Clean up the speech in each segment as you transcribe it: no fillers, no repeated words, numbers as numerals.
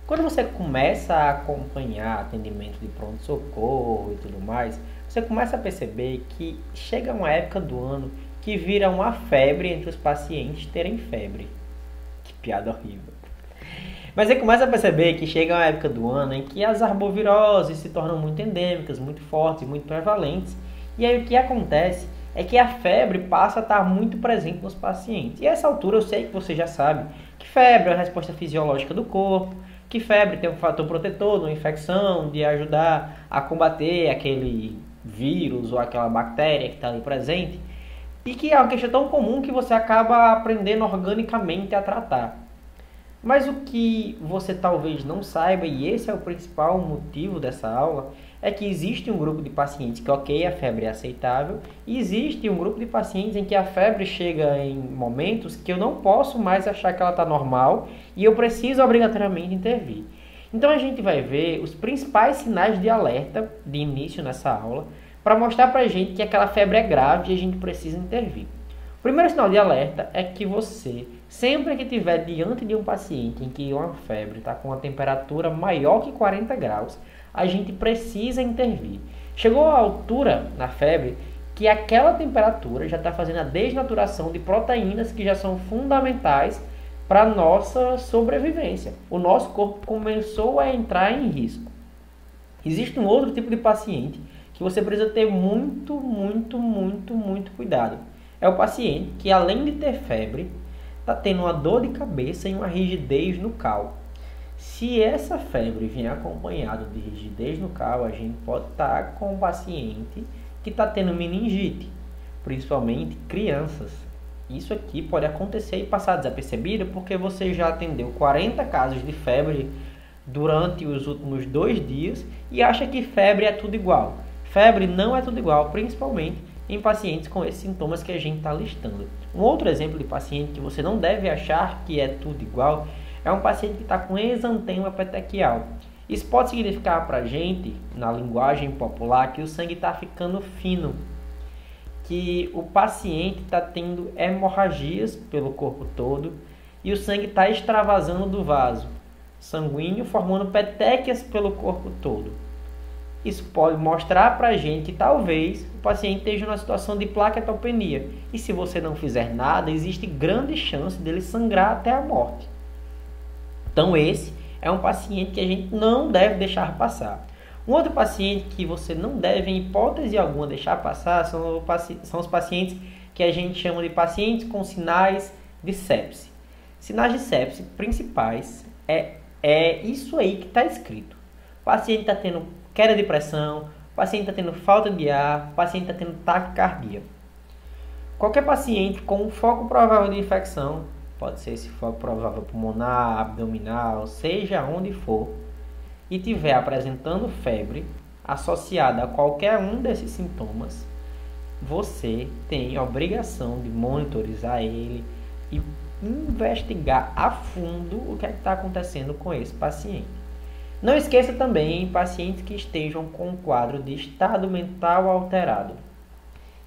Quando você começa a acompanhar atendimento de pronto-socorro e tudo mais, você começa a perceber que chega uma época do ano que vira uma febre entre os pacientes terem febre. Que piada horrível. Mas você começa a perceber que chega uma época do ano em que as arboviroses se tornam muito endêmicas, muito fortes, muito prevalentes. E aí o que acontece é que a febre passa a estar muito presente nos pacientes. E a essa altura eu sei que você já sabe que febre é uma resposta fisiológica do corpo, que febre tem um fator protetor de uma infecção, de ajudar a combater aquele vírus ou aquela bactéria que está ali presente. E que é uma questão tão comum que você acaba aprendendo organicamente a tratar. Mas o que você talvez não saiba, e esse é o principal motivo dessa aula, é que existe um grupo de pacientes que, ok, a febre é aceitável, e existe um grupo de pacientes em que a febre chega em momentos que eu não posso mais achar que ela está normal e eu preciso obrigatoriamente intervir. Então a gente vai ver os principais sinais de alerta de início nessa aula para mostrar para a gente que aquela febre é grave e a gente precisa intervir. O primeiro sinal de alerta é que você, sempre que estiver diante de um paciente em que uma febre está com uma temperatura maior que 40 graus, a gente precisa intervir. Chegou a altura na febre que aquela temperatura já está fazendo a desnaturação de proteínas que já são fundamentais para a nossa sobrevivência. O nosso corpo começou a entrar em risco. Existe um outro tipo de paciente que você precisa ter muito cuidado. É o paciente que, além de ter febre, está tendo uma dor de cabeça e uma rigidez no cal. Se essa febre vier acompanhada de rigidez no cal, a gente pode estar com um paciente que está tendo meningite, principalmente crianças. Isso aqui pode acontecer e passar desapercebido porque você já atendeu 40 casos de febre durante os últimos 2 dias e acha que febre é tudo igual. Febre não é tudo igual, principalmente em pacientes com esses sintomas que a gente está listando. Um outro exemplo de paciente que você não deve achar que é tudo igual é um paciente que está com exantema petequial. Isso pode significar para a gente, na linguagem popular, que o sangue está ficando fino, que o paciente está tendo hemorragias pelo corpo todo e o sangue está extravasando do vaso sanguíneo, formando petequias pelo corpo todo. Isso pode mostrar para a gente que talvez o paciente esteja numa situação de plaquetopenia. E se você não fizer nada, existe grande chance dele sangrar até a morte. Então esse é um paciente que a gente não deve deixar passar. Um outro paciente que você não deve, em hipótese alguma, deixar passar são os pacientes que a gente chama de pacientes com sinais de sepse. Sinais de sepse principais é isso aí que está escrito. O paciente está tendo queda de pressão, o paciente está tendo falta de ar, o paciente está tendo taquicardia. Qualquer paciente com um foco provável de infecção, pode ser esse foco provável pulmonar, abdominal, seja onde for, e tiver apresentando febre associada a qualquer um desses sintomas, você tem a obrigação de monitorizar ele e investigar a fundo o que está acontecendo com esse paciente. Não esqueça também pacientes que estejam com um quadro de estado mental alterado.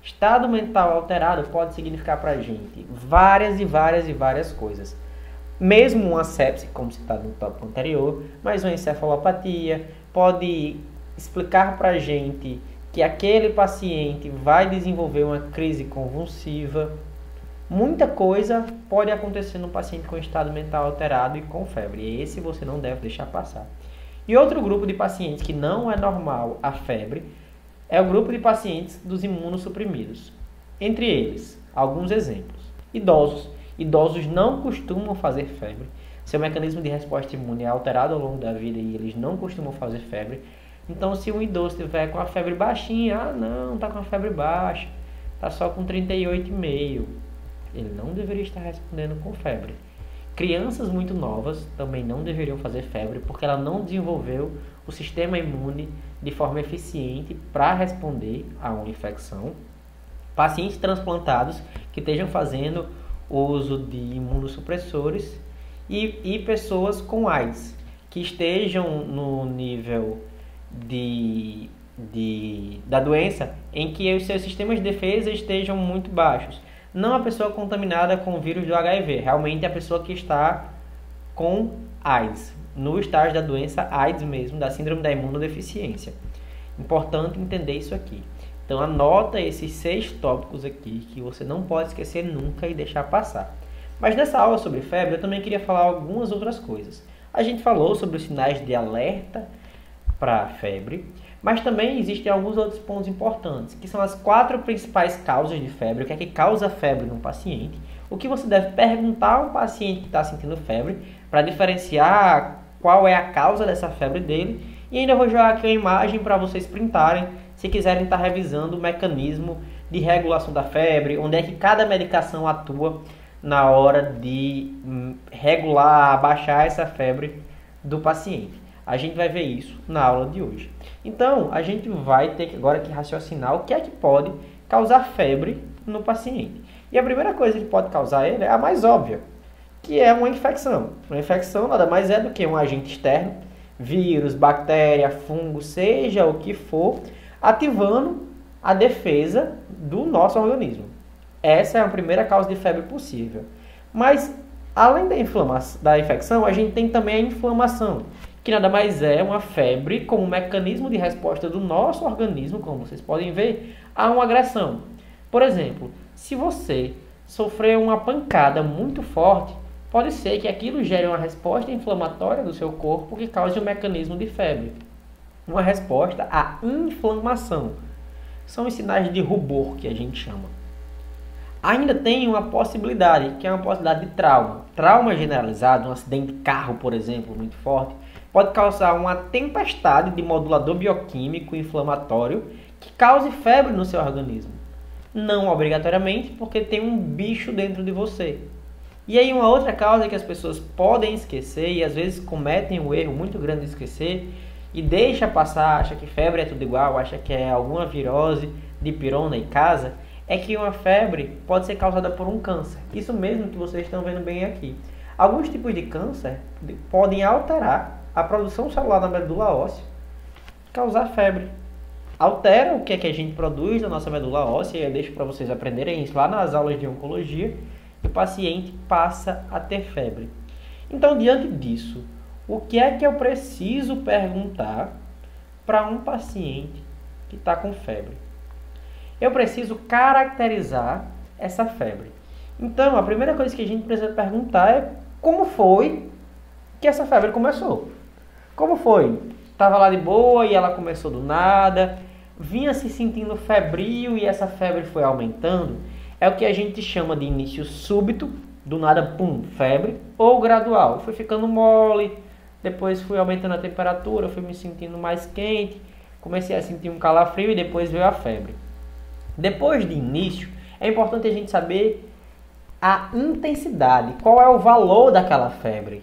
Estado mental alterado pode significar para a gente várias coisas. Mesmo uma sepse, como citado no tópico anterior, mas uma encefalopatia pode explicar para a gente que aquele paciente vai desenvolver uma crise convulsiva. Muita coisa pode acontecer no paciente com estado mental alterado e com febre. E esse você não deve deixar passar. E outro grupo de pacientes que não é normal a febre é o grupo de pacientes dos imunossuprimidos. Entre eles, alguns exemplos. Idosos. Idosos não costumam fazer febre. Seu mecanismo de resposta imune é alterado ao longo da vida e eles não costumam fazer febre. Então, se um idoso estiver com a febre baixinha, não, está com a febre baixa, está só com 38,5, ele não deveria estar respondendo com febre. Crianças muito novas também não deveriam fazer febre porque ela não desenvolveu o sistema imune de forma eficiente para responder a uma infecção. Pacientes transplantados que estejam fazendo uso de imunossupressores e pessoas com AIDS que estejam no nível da doença em que os seus sistemas de defesa estejam muito baixos. Não a pessoa contaminada com o vírus do HIV, realmente a pessoa que está com AIDS. no estágio da doença AIDS mesmo, da síndrome da imunodeficiência. Importante entender isso aqui. Então anota esses 6 tópicos aqui que você não pode esquecer nunca e deixar passar. Mas nessa aula sobre febre eu também queria falar algumas outras coisas. A gente falou sobre os sinais de alerta para a febre, mas também existem alguns outros pontos importantes, que são as 4 principais causas de febre, o que é que causa febre num paciente, o que você deve perguntar a um paciente que está sentindo febre para diferenciar qual é a causa dessa febre dele, e ainda vou jogar aqui uma imagem para vocês printarem, se quiserem estar revisando o mecanismo de regulação da febre, onde é que cada medicação atua na hora de regular, abaixar essa febre do paciente. A gente vai ver isso na aula de hoje. Então, a gente vai ter agora que raciocinar o que é que pode causar febre no paciente. E a primeira coisa que pode causar ele é a mais óbvia, que é uma infecção. Uma infecção nada mais é do que um agente externo, vírus, bactéria, fungo, seja o que for, ativando a defesa do nosso organismo. Essa é a primeira causa de febre possível. Mas, além da infecção, a gente tem também a inflamação, que nada mais é uma febre como um mecanismo de resposta do nosso organismo, como vocês podem ver, a uma agressão. Por exemplo, se você sofrer uma pancada muito forte, pode ser que aquilo gere uma resposta inflamatória do seu corpo que cause um mecanismo de febre. Uma resposta à inflamação. São os sinais de rubor que a gente chama. Ainda tem uma possibilidade, que é uma possibilidade de trauma. Trauma generalizado, um acidente de carro, por exemplo, muito forte, pode causar uma tempestade de modulador bioquímico inflamatório que cause febre no seu organismo. Não obrigatoriamente, porque tem um bicho dentro de você. E aí uma outra causa que as pessoas podem esquecer e às vezes cometem um erro muito grande de esquecer e deixa passar, acha que febre é tudo igual, acha que é alguma virose de pirona em casa, é que uma febre pode ser causada por um câncer. Isso mesmo que vocês estão vendo bem aqui. Alguns tipos de câncer podem alterar a produção celular da medula óssea, causar febre. Altera o que é que a gente produz na nossa medula óssea, e eu deixo para vocês aprenderem isso lá nas aulas de oncologia, e o paciente passa a ter febre. Então, diante disso, o que é que eu preciso perguntar para um paciente que está com febre? Eu preciso caracterizar essa febre. Então, a primeira coisa que a gente precisa perguntar é como foi que essa febre começou. Como foi? Estava lá de boa e ela começou do nada, vinha se sentindo febril e essa febre foi aumentando. É o que a gente chama de início súbito, do nada, pum, febre, ou gradual. Foi ficando mole, depois fui aumentando a temperatura, fui me sentindo mais quente, comecei a sentir um calafrio e depois veio a febre. Depois de início, é importante a gente saber a intensidade, qual é o valor daquela febre.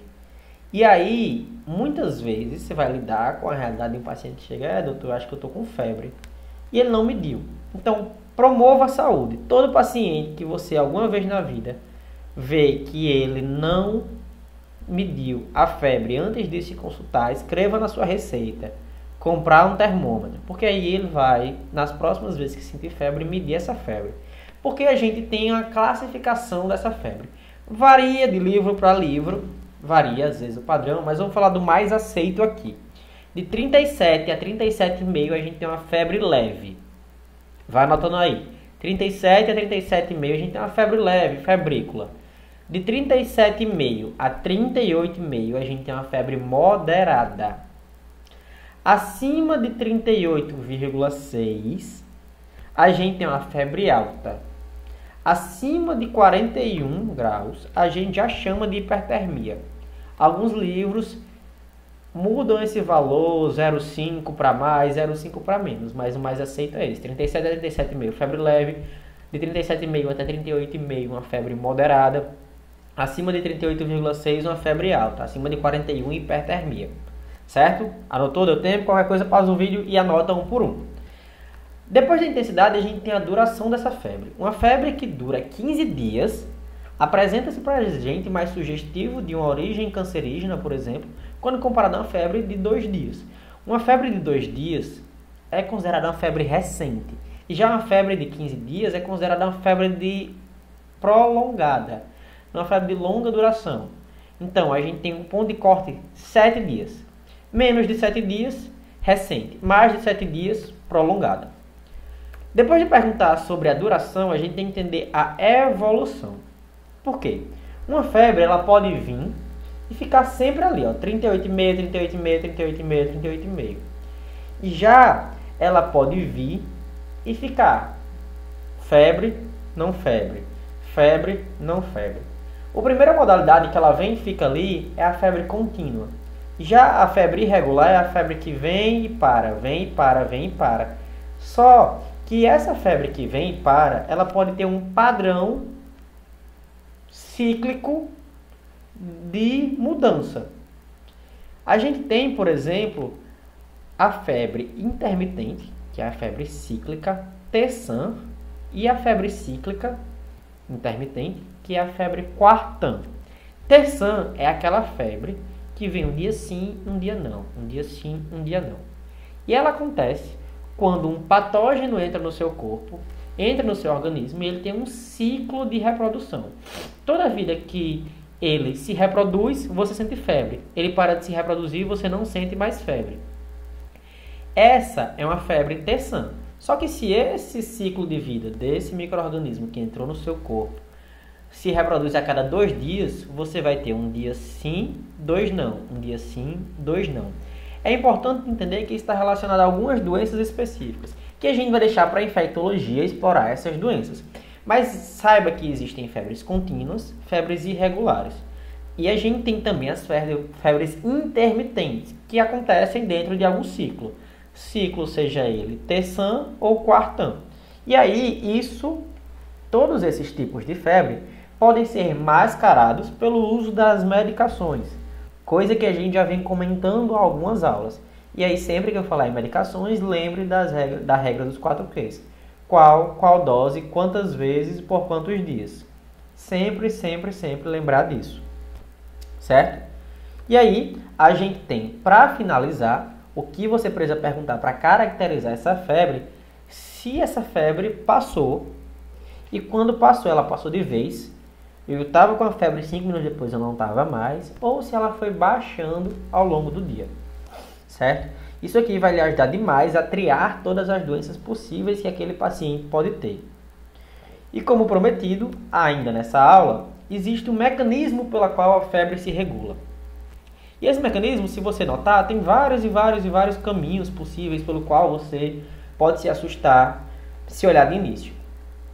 E aí, muitas vezes, você vai lidar com a realidade de um paciente que chega, doutor, acho que eu estou com febre, e ele não mediu. Então, promova a saúde. Todo paciente que você, alguma vez na vida, vê que ele não mediu a febre antes de se consultar, escreva na sua receita, comprar um termômetro, porque aí ele vai, nas próximas vezes que sentir febre, medir essa febre. Porque a gente tem a classificação dessa febre. Varia de livro para livro, varia às vezes o padrão, mas vamos falar do mais aceito aqui. De 37 a 37,5 a gente tem uma febre leve. Vai anotando aí. 37 a 37,5 a gente tem uma febre leve, febrícula. De 37,5 a 38,5 a gente tem uma febre moderada. Acima de 38,6 a gente tem uma febre alta. Acima de 41 graus a gente já chama de hipertermia. Alguns livros mudam esse valor, 0,5 para mais, 0,5 para menos, mas o mais aceito é esse, 37 a 37,5, febre leve, de 37,5 até 38,5, uma febre moderada, acima de 38,6, uma febre alta, acima de 41, hipertermia, certo? Anotou, deu tempo? Qualquer coisa pausa o vídeo e anota um por um. Depois da intensidade, a gente tem a duração dessa febre. Uma febre que dura 15 dias, apresenta-se para a gente mais sugestivo de uma origem cancerígena, por exemplo, quando comparado a uma febre de 2 dias. Uma febre de 2 dias é considerada uma febre recente. E já uma febre de 15 dias é considerada uma febre prolongada, uma febre de longa duração. Então, a gente tem um ponto de corte 7 dias. Menos de 7 dias, recente. Mais de 7 dias, prolongada. Depois de perguntar sobre a duração, a gente tem que entender a evolução. Por quê? Uma febre, ela pode vir e ficar sempre ali, ó, 38,5, 38,5, 38,5, 38,5. E já ela pode vir e ficar febre, não febre, febre, não febre. A primeira modalidade que ela vem e fica ali é a febre contínua. Já a febre irregular é a febre que vem e para, vem e para, vem e para. Só que essa febre que vem e para, ela pode ter um padrão cíclico de mudança. A gente tem, por exemplo, a febre intermitente, que é a febre cíclica, TSAN, e a febre cíclica intermitente, que é a febre quartã. TSAN é aquela febre que vem um dia sim, um dia não, um dia sim, um dia não. E ela acontece quando um patógeno entra no seu corpo, entra no seu organismo e ele tem um ciclo de reprodução. Toda vida que ele se reproduz, você sente febre. Ele para de se reproduzir, você não sente mais febre. Essa é uma febre TSAN. Só que se esse ciclo de vida desse micro-organismo que entrou no seu corpo se reproduz a cada 2 dias, você vai ter um dia sim, 2 não. Um dia sim, 2 não. É importante entender que isso está relacionado a algumas doenças específicas, que a gente vai deixar para a infectologia explorar essas doenças. Mas saiba que existem febres contínuas, febres irregulares. E a gente tem também as febres intermitentes, que acontecem dentro de algum ciclo. Ciclo seja ele TSAN ou quartã. E aí, todos esses tipos de febre podem ser mascarados pelo uso das medicações, coisa que a gente já vem comentando em algumas aulas. E aí, sempre que eu falar em medicações, lembre da regra dos 4 Qs. Qual dose, quantas vezes, por quantos dias. Sempre, sempre, sempre lembrar disso. Certo? E aí, a gente tem, para finalizar, o que você precisa perguntar para caracterizar essa febre, se essa febre passou, e quando passou, ela passou de vez. Eu estava com a febre 5 minutos depois, eu não estava mais, ou se ela foi baixando ao longo do dia. Certo? Isso aqui vai lhe ajudar demais a triar todas as doenças possíveis que aquele paciente pode ter. E como prometido, ainda nessa aula, existe um mecanismo pelo qual a febre se regula. E esse mecanismo, se você notar, tem vários caminhos possíveis pelo qual você pode se assustar se olhar de início.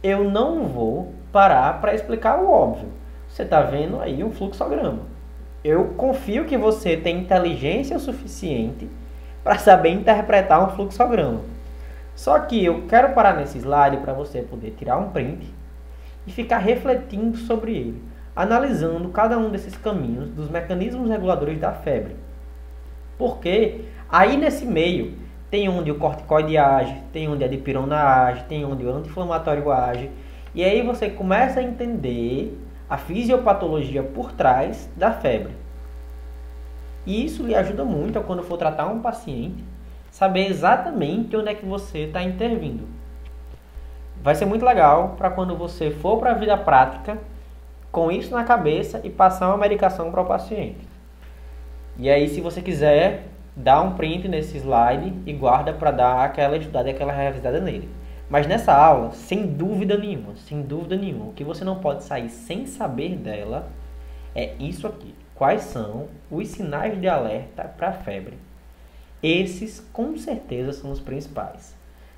Eu não vou parar para explicar o óbvio. Você está vendo aí um fluxograma. Eu confio que você tem inteligência o suficiente para saber interpretar um fluxograma. Só que eu quero parar nesse slide para você poder tirar um print e ficar refletindo sobre ele, analisando cada um desses caminhos dos mecanismos reguladores da febre. Porque aí nesse meio tem onde o corticoide age, tem onde a dipirona age, tem onde o anti-inflamatório age. E aí você começa a entender a fisiopatologia por trás da febre. E isso lhe ajuda muito a quando for tratar um paciente, saber exatamente onde é que você está intervindo. Vai ser muito legal para quando você for para a vida prática, com isso na cabeça e passar uma medicação para o paciente. E aí, se você quiser, dá um print nesse slide e guarda para dar aquela estudada e aquela revisada nele. Mas nessa aula, sem dúvida nenhuma, o que você não pode sair sem saber dela é isso aqui. Quais são os sinais de alerta para a febre? Esses, com certeza, são os principais.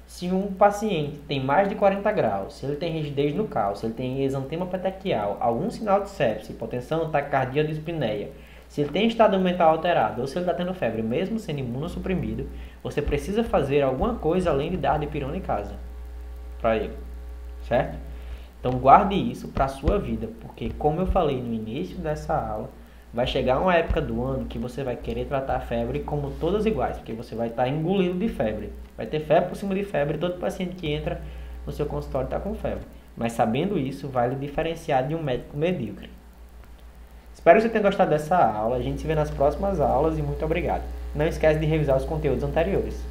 Se um paciente tem mais de 40 graus, se ele tem rigidez no cálcio, se ele tem exantema petequial, algum sinal de sepse, hipotensão, taquicardia, dispneia, se ele tem estado mental alterado ou se ele está tendo febre, mesmo sendo imunossuprimido, você precisa fazer alguma coisa além de dar dipirona em casa para ele, certo? Então guarde isso para a sua vida, porque como eu falei no início dessa aula, vai chegar uma época do ano que você vai querer tratar a febre como todas iguais, porque você vai estar engolido de febre. Vai ter febre por cima de febre, todo paciente que entra no seu consultório está com febre. Mas sabendo isso, vai lhe diferenciar de um médico medíocre. Espero que você tenha gostado dessa aula. A gente se vê nas próximas aulas e muito obrigado. Não esquece de revisar os conteúdos anteriores.